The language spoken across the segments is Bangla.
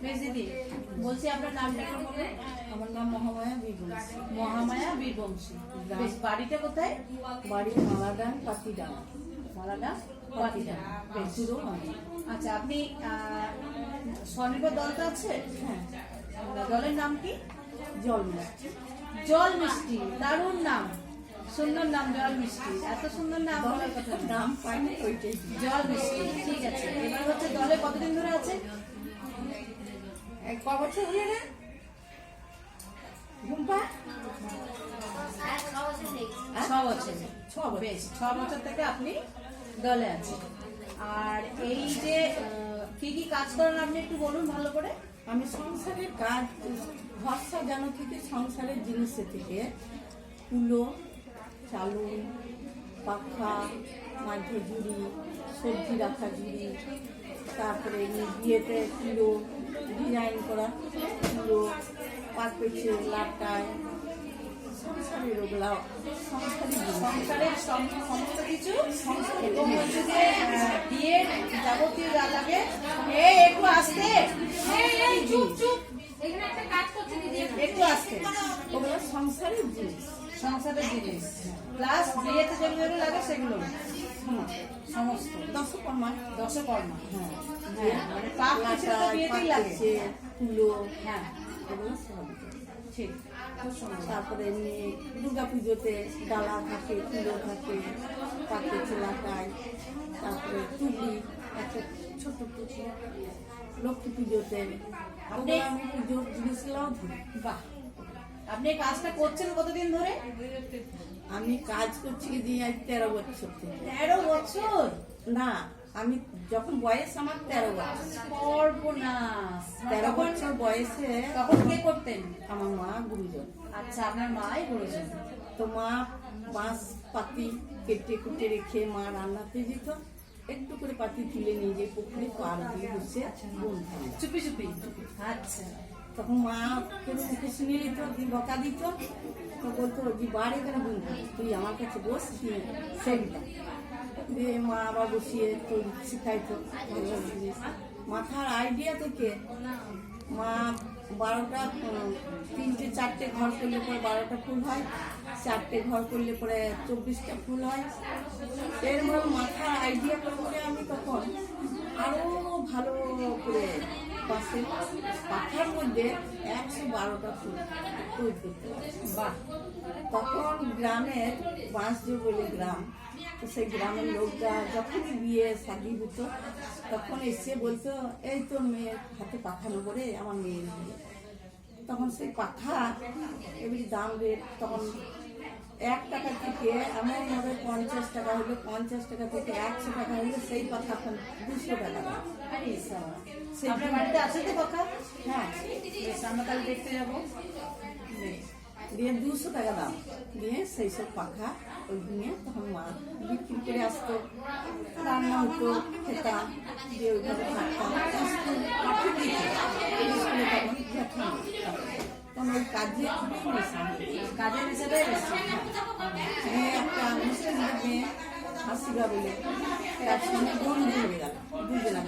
বেশ দিদি, বলছি আপনার নামটা একটু বলুন। আমার নাম মহামায়া বীরবংশী। মহামায়া বীরবংশী। বেশ, বাড়িটা কোথায়? বাড়ি মালাডান পাতিডান। মালাডান পাতিডান। বেশ। আচ্ছা, আপনি স্বনির্ভর দলটা আছে? হ্যাঁ। দলের নাম কি? জল মিষ্টি। জল মিষ্টি, দারুণ নাম, সুন্দর নাম, জল মিষ্টি। এত সুন্দর নাম বলার কথা না। নাম পাইনি ওইটাই। জল মিষ্টি, ঠিক আছে। এবার হচ্ছে দলে কতদিন ধরে আছে? ক বছর হয়ে না ঘুমপা? 6 বছর। বেশ, 6 বছর থেকে আপনি দলে আছেন। আর এই যে কি কি কাজ করেন আপনি একটু বলুন ভালো করে। আমি সংসারের কাজ, ঘর সাজানো থেকে সংসারের জিনিসের থেকে কুলো, চালু, পাখা, মাঝে ঝুড়ি, সবজি রাখা ঝুড়ি, তারপরে বিয়েতে কুলো, ডিজাইন করা কুলো, পাকপেছে, লাটায়, সংসারের ওগুলা সংসারের সমস্ত কিছু এবং হচ্ছে যে বিয়ের যাবতীয় যা লাগে। একটু আসতে, একটু আসতে, ওগুলো সংসারের জিনিস। সংসারের জিনিস প্লাস বিয়েতে যেগুলো লাগে সেগুলো সমস্ত দশকর্মা। দশকর্মা, হ্যাঁ, হ্যাঁ, মানে পাক কিছু তো বিয়েতেই লাগে। কুলো, হ্যাঁ, এগুলো সব। ঠিক। খুব সুন্দর। তারপরে এমনি দুর্গা পুজোতে ডালা থাকে, কুলো থাকে, পাকে লাটায়, তারপরে টুলি, একটা ছোট টুকি, লক্ষ্মী পুজোতে আমি পুজোর জিনিসগুলোও ধরি। বাহ, আপনি এই কাজটা করছেন কতদিন ধরে? আমি কাজ করছি কি দিয়ে 13 বছর থেকে। 13 বছর? না, আমি যখন বয়স আমার 13 বছর। সর্বনাশ। 13 বছর বয়সে তখন কে করতেন? আমার মা গুরুজন। আচ্ছা, আপনার মাই করেছেন। তো মা বাঁশ পাতি কেটে কুটে রেখে মা রান্নাতে যেত, একটু করে পাতি তুলে নিয়ে যে পুকুরে পার দিয়ে বসে চুপি চুপি। আচ্ছা, তখন মা কেউ মুখে শুনে নিত, বকা দিত, তো বলতো যে বাড়ি কেন বুনবো, তুই আমার কাছে বস, সেটা দিয়ে মা আবার বসিয়ে তো শিখাইতো। মাথার আইডিয়া থেকে মা 12টা 3টে 4টে ঘর করলে পরে 12টা ফুল হয়, 4টে ঘর করলে পরে 24টা ফুল হয়। এরকম মাথার আইডিয়া করে আমি তখন আরো ভালো করে বাঁশের পাখার মধ্যে 112টা ফুল তৈরি করতে পারি। বাহ। তখন গ্রামের বাঁশজো বলে গ্রাম, তো সেই গ্রামের লোকরা যখনই বিয়ে শাদি হতো তখন এসে বলতো, এই তো মেয়ের হাতে পাখা নেবো রে, আমার মেয়ের বিয়ে। তখন সেই পাখা এবারে দাম রেট তখন 1 টাকা থেকে এমনভাবে 50 টাকা হলো, 50 টাকা থেকে 100 টাকা হলো, সেই পাখা এখন 200 টাকা দাম। আপনার বাড়িতে আছে তো পাখা? হ্যাঁ, বেশ, আমরা তাহলে দেখতে যাবো। দিয়ে 200 টাকা দাম দিয়ে সেই সব পাখা ওই নিয়ে তখন মা বিক্রি করে আসতো, রান্না হতো, খেতাম, দিয়ে ওইভাবে থাকতাম। স্কুলে তখন যেতাম, তখন ওই কাজে খুবই নেশা, কাজের হিসেবে মেয়ে একটা মুসলিম মেয়ে হাসিবা বলে, তার সঙ্গে বন্ধু হয়ে গেল, দুজনে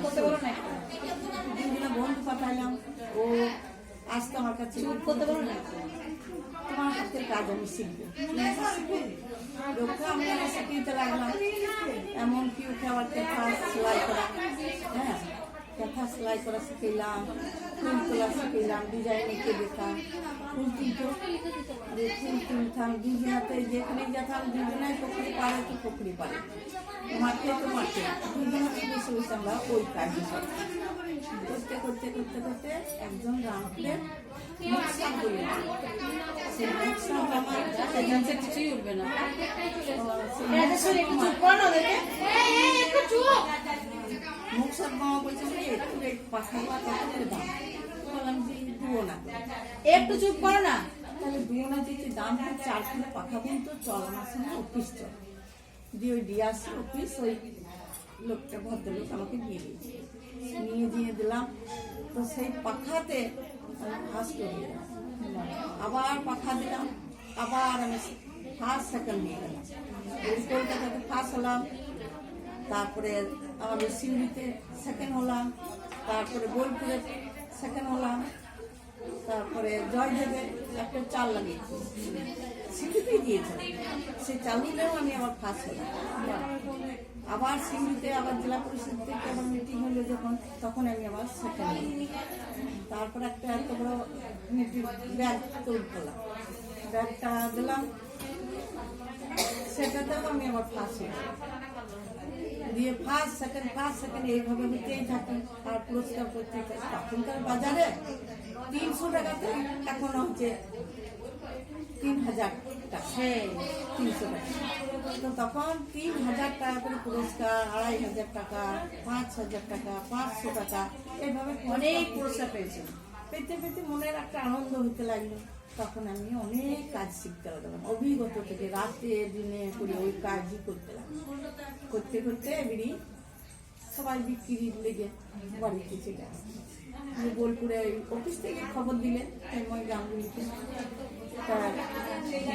বন্ধু পাঠাইলাম। ও আসতো আমার কাছে, করতে পারো না, তোমার হাতের কাজ আমি শিখবো। আমি শিখতে লাগলাম, এমনকি উঠে আবার কেথা সেলাই করা, হ্যাঁ, কেথা সেলাই করা শিখলাম, ফুল তোলা শিখলাম, ডিজাইন এঁকে দিতাম, ফুল তুলতাম দুজনাতে, যেখানে যেতাম দুজনায় পুকুরি পাড়ে তো পুকুরি পাড়ে, মাঠে তো মাঠে, দুজনাতে বসে বসে আমরা ওই কাজ করতে করতে করতে করতে একজন রামকে মুখসাপ বলে, সেই মুখসাপ আমার কিছুই উঠবে না। মুখসাপ মামা বলছে একটু পাখা করে দাম, বললাম যে দুও না, একটু চুপ করো না, তাহলে দুও না দিতে দাম হয় 4 কিলো পাখা কিন্তু চল আমার সঙ্গে অফিস চল দিয়ে ওই দিয়ে আসি অফিস, ওই লোকটা ভদ্রলোক আমাকে দিয়ে দিয়েছে, নিয়ে দিলাম। তো সেই পাখাতে আমি ফার্স্ট করে দিলাম, আবার পাখা দিলাম, আবার আমি ফার্স্ট সেকেন্ড নিয়ে গেলাম, কলকাতাতে ফার্স্ট হলাম, তারপরে আমাদের সিউড়িতে সেকেন্ড হলাম, তারপরে বোলপুরে সেকেন্ড হলাম, তারপরে জয়দেবে একটা চাল লাগিয়েছি, সিঙ্গিতেই দিয়েছে, সেই চালুতেও আমি আবার ফার্স্ট হলাম। আবার সিঙ্গিতে আবার জেলা পরিষদ থেকে আবার মিটিং হলো যখন, তখন আমি আবার সেকেন্ড হলাম। তারপর একটা এত বড় মিটিং ব্যাগ তৈরি করলাম, ব্যাগটা দিলাম, সেটাতেও আমি আবার ফার্স্ট হলাম। দিয়ে ফার্স্ট সেকেন্ড এইভাবে হতেই থাকি। আর পুরস্কার করতে তখনকার বাজারে 300 টাকাতে এখন হচ্ছে 3000 টাকা, 300 টাকা। তো তখন 3000 টাকা করে পুরস্কার, 2500 টাকা, 5000 টাকা, 500 টাকা, এইভাবে অনেক পুরস্কার পেয়েছেন। পেতে পেতে মনের একটা আনন্দ হতে লাগলো। তখন আমি অনেক কাজ শিখতে লাগলাম, অভিজ্ঞত থেকে রাতে দিনে করে ওই কাজই করতে লাগলাম। করতে করতে এবারই সবাই বিক্রির লেগে বাড়িতে চলে আসছে। বোলপুরে অফিস থেকে খবর দিলে মই জামগুলিতে,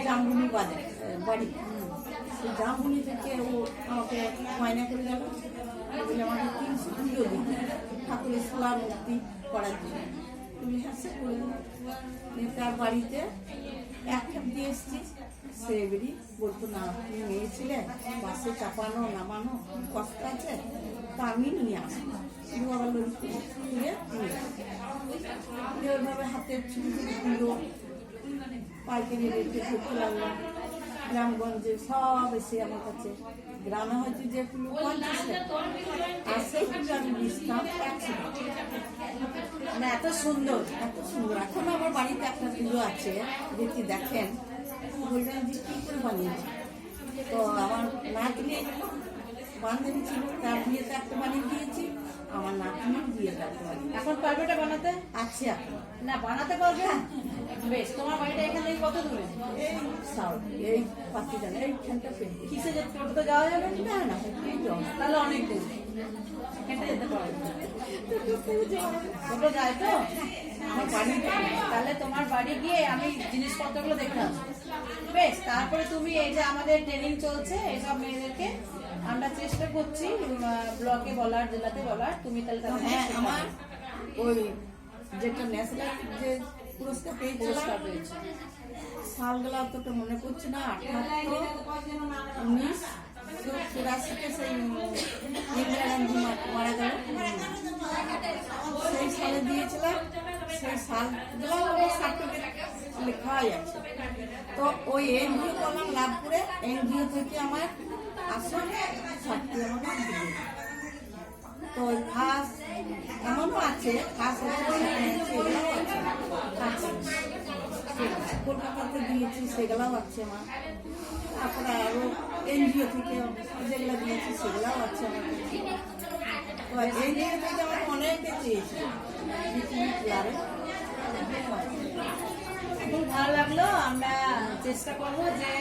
জামগুলি বাড়ি, সেই জামগুলি থেকে ও আমাকে মাইনা করে গেল, বলে আমাকে 300 দিল ঠাকুরের সোলার মূর্তি করার জন্য। তুমি হাসে করে তার বাড়িতে এক খাপ দিয়ে এসছি। সে এবারই বলতো, না তুমি মেয়ে ছিলে, বাসে চাপানো নামানো কষ্ট আছে, তা আমি নিয়ে আসবো, শুধু আবার লড়ি তুলে ওইভাবে হাতের ছুটি ছুটি তুলো পাইকারি রেটে করতে লাগলাম। গ্রামগঞ্জে সব এসে আমার কাছে, গ্রামে হয়তো যে পুলো 50 টাকা, আর সেই পুলো আমি বেচতাম 100 টাকা। মানে এত সুন্দর, এত সুন্দর। এখন আমার বাড়িতে একটা পুজো আছে, যেটি দেখেন, বলবেন যে কী করে বানিয়েছি। তো আমার নাতনি বান্ধবী ছিল, তার বিয়েতে একটা বানিয়ে দিয়েছি, আমার নাতনির বিয়েতে একটা বানিয়ে। এখন পারবে এটা বানাতে? আছে এখন, না বানাতে পারবে? বেশ, তোমার বাড়িটা এখান থেকে কত দূরে? এই সাউথ, এই পাখিটানা, এইখানটা পেন্টি। কিসে যে টোটোতে যাওয়া যাবে? না না, এই জল। তাহলে অনেক দূর হেঁটে যেতে পারবে। টোটো যায় তো? আমার বাড়ি তাহলে তোমার বাড়ি গিয়ে আমি জিনিসপত্রগুলো দেখে আসবো। বেশ, তারপরে তুমি এই যে আমাদের ট্রেনিং চলছে এইসব মেয়েদেরকে আমরা চেষ্টা করছি ব্লকে বলার, জেলাতে বলার, তুমি তাহলে হ্যাঁ, আমার ওই যেটা ন্যাশনাল যে পুরস্কার পুরস্কার পেয়েছিলাম, পেয়েছে। সালগুলো অতটা মনে পড়ছে না, 78, 1984 সেই ইন্দিরা গান্ধী মারা গেল, সেই সালে দিয়েছিলাম। সেই সালগুলো আমার সার্টিফিকেট লেখাই আছে। তো ওই এনজিও করলাম লাভপুরে, এনজিও থেকে আমার আসল সার্টিফিকেট আমাকে দিল। তো ওই ফার্স্ট এমনও আছে, ফার্স্ট কলকাতাতে দিয়েছি, সেগুলাও আছে আমার। তারপরে আরও এনজিও থেকে যেগুলো দিয়েছি সেগুলাও আছে আমার কাছে। তো এনজিও থেকে আমার অনেকে চেয়েছি, খুব ভালো লাগলো। আমরা চেষ্টা করবো যে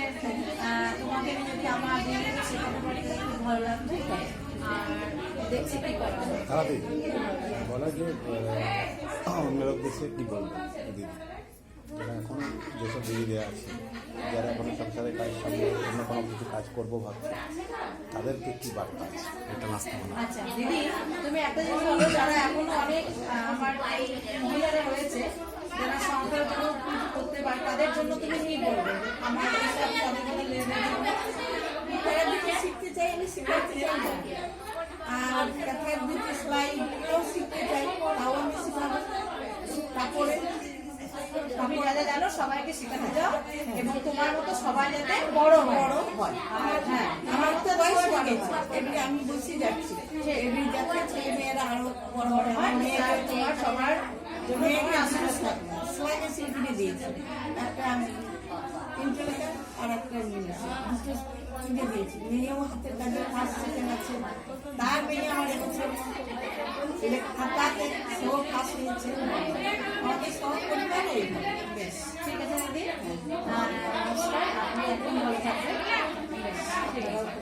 তোমাকে আমি যদি আমার দিনে শেখাতে পারি তাহলে খুব ভালো লাগবে। আর দেখছি কি করা যায়। খারাপই বলা যে অন্যের উদ্দেশ্যে কী বলবো দিদি, যারা এখন যেসব দিদিরা আছে, যারা এখন সংসারের কাজ সামনে অন্য কোনো কিছু কাজ করবো ভাবছে, তাদেরকে কী বার্তা আছে এটা নাস্তা বলা। আচ্ছা দিদি, তুমি একটা জিনিস বলো, যারা এখনো অনেক আমার এই মহিলারা রয়েছে যারা সংসারের জন্য করতে পারে, তাদের জন্য তুমি কি বলবে? আমার এইসব তাদের জন্য তারা যদি শিখতে চাই, আমি শিখাতে চাই। আর কাঠের দিতে সেলাইও শিখতে চাই, তাও আমি শিখাবো। তারপরে তুমি যারা জানো সবাইকে শেখাতে যাও, এবং তোমার মতো সবাই যাতে বড় বড় হয়। আর হ্যাঁ, আমার তো বয়স হয়ে গেছে, এবারে আমি বসে যাচ্ছি, এবারে যাতে ছেলে মেয়েরা আরো বড় বড় হয়। আর তোমার সবার জন্য মেয়েকে তুমি আমি আশীর্বাদ করো। সেলাইকে শিখিয়ে দিয়েছি, একটা ইন্টারনেট আর একটা ইংলিশ, দুটো শিখে দিয়েছি। মেয়েও হাতের কাজে ফার্স্ট সেকেন্ড আছে, তার মেয়ে আমার এবছর খাতাতে সেও ফার্স্ট হয়েছে। আমাদের সব পরিবার এইভাবে। বেশ, ঠিক আছে দিদি, নমস্কার, আপনি একদম ভালো থাকবেন। বেশ, ঠিক আছে।